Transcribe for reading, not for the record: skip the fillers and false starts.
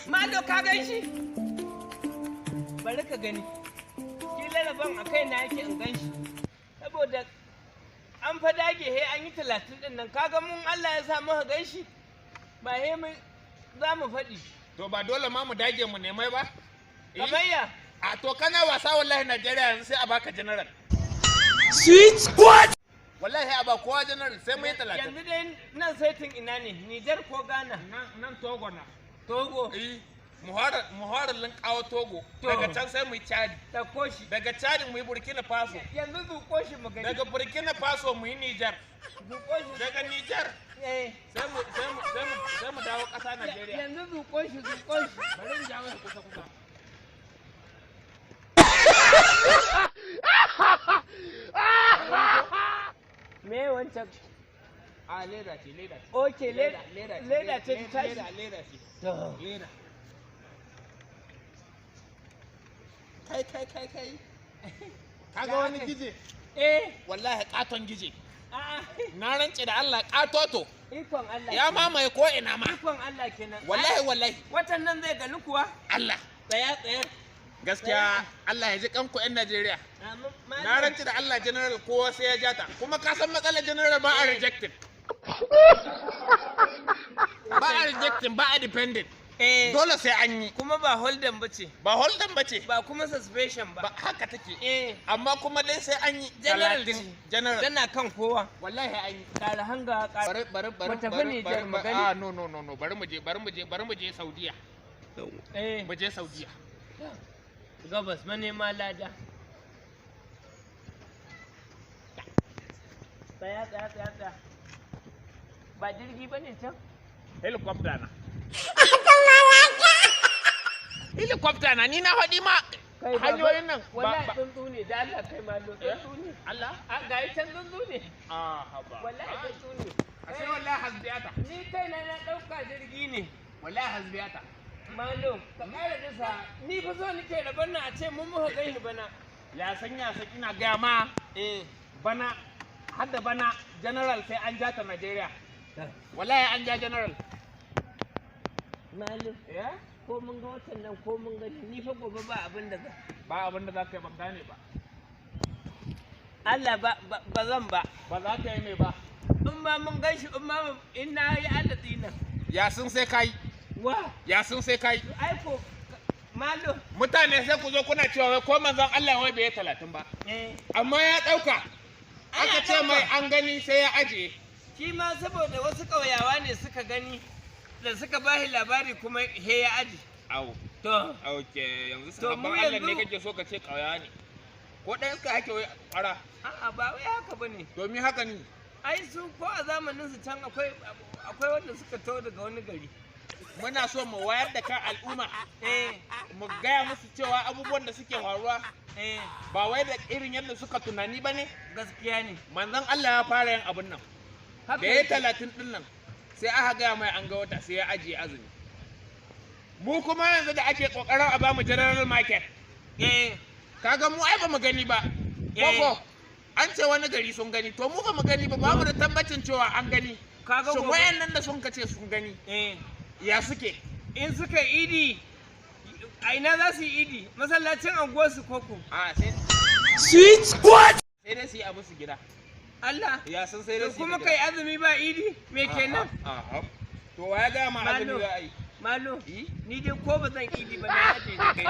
Malo ka gan shi? Bari ka gani. Kila rabon a kai na yake in gan shi. Saboda an fa dage he an yi 30 din nan kaga mun Allah ya sa muka gan shi. Ba he mu za mu faɗi. To ba dole ma mu dage mu nemai ba? Kamayya. A to kana wasa wallahi Najeriya yanzu sai a baka general. Sweet squad. Wallahi a ba kowa general sai mu yi 30. Yanzu dai nan saitin ina ne? Niger ko Ghana? Nan Togo na. Togo. Muharallin kawo Togo. Daga can sai mu yi Chad. Dauko shi. Daga Chad mu yi Burkina Faso. Yanzu zuko shi mu gani. Daga Burkina Faso mu yi Niger. Zuko shi. Daga Niger. Sai mu dawo ƙasa Najeriya. Yanzu zuko shi. Bari in jawo shi kusa. Me wancan? A leda ce. Okay, leda ce ta tashi. Leda ce. To. Leda. Kai. Kaga wani gije? Wallahi katon gije. Na rance da Allah katoto. Ikon Allah. Ya mamaye ko ina ma. Ikon Allah kenan. Wallahi. Watan nan zai gani kuwa? Allah. Tsaya. Gaskiya Allah ya ji kanku 'yan Najeriya. Na rance da Allah general kowa sai ya jata. Kuma ka san matsalar general ba a rejected. Ba a rejected, ba a dependent. Dole sai an yi. Kuma ba holden bace. Ba holden bace. Ba kuma suspension ba. Haka take. Amma kuma dai sai an yi. General. Tana kan kowa. Wallahi an yi. Kare hanga kare. Bari. Niger mu gani. No. Bari mu je Saudiya. Mu je Saudiya. Gabas manema lada. Tsaya. Ba jirgi ba ne can? Helicopter na. Helicopter na ni na faɗi ma hanyoyin nan. Wallahi tsuntsu ne da Allah kai Malo tsuntsu ne. Allah? Ga yi can tsuntsu ne. Haba. Wallahi tsuntsu ne. Ashe wallahi hasbiyata. Ni kaina na ɗauka jirgi ne. Wallahi hasbiyata. Malo, ka ƙara dasa. Ni fa so nake da bana a ce mun muka gani bana. Ya san ina gaya ma. Bana hadda bana general sai an ja ta Najeriya. Wallahi an ja general. Malo, ko mun ga watan nan ko mun gani ni fa gobe ba abin da za ka yi ban gane ba. Allah ba zan ba. Ba za ka yi mai ba. In ma mun gan shi in na yi Allah tsina. Ya sun sai kai. Ya sun sai kai. Aiko Malo. Mutane sai ku zo kuna cewa wai ko manzon Allah wai bai 30 ba. Amma ya dauka. Aka ce mai an gani sai ya ajiye. Shi ma saboda wasu ƙauyawa ne suka gani da suka bashi labari kuma he ya aji. Au. To. Okay, yanzu sahabban Allah ne kake so ka ce ƙauyawa ne. Ko ɗaya suka hake wai ƙwara. A'a ba wai haka bane. Domin haka ne. Ai su ko a zamanin su can akwai wanda suka taho daga wani gari. Muna so mu wayar da kan al'umma. Mu gaya musu cewa abubuwan da suke faruwa. Ba wai da irin yadda suka tunani ba ne. Gaskiya ne. Manzon Allah ya fara yin abun nan. Da ya 30 din nan sai aka gaya mai an ga wata sai ya ajiye azumi. Mu kuma yanzu da ake kokarin a bamu general market. Kaga mu ai ba mu gani ba. Koko an ce wani gari sun gani to mu ba mu gani ba mu da tabbacin cewa an gani. Kaga shin wayannan da sun kace sun gani. Ya suke? In suka idi a ina za su yi idi? Masallacin anguwarsu koko. Sai Sweet squad. Sai dai su yi abu su gida. Allah. Ya san sai dai su kuma kai azumi ba idi? Me kenan? To waya ga ma azumi za a yi. Malo, ni dai ko ba zan idi ba na aje da kai.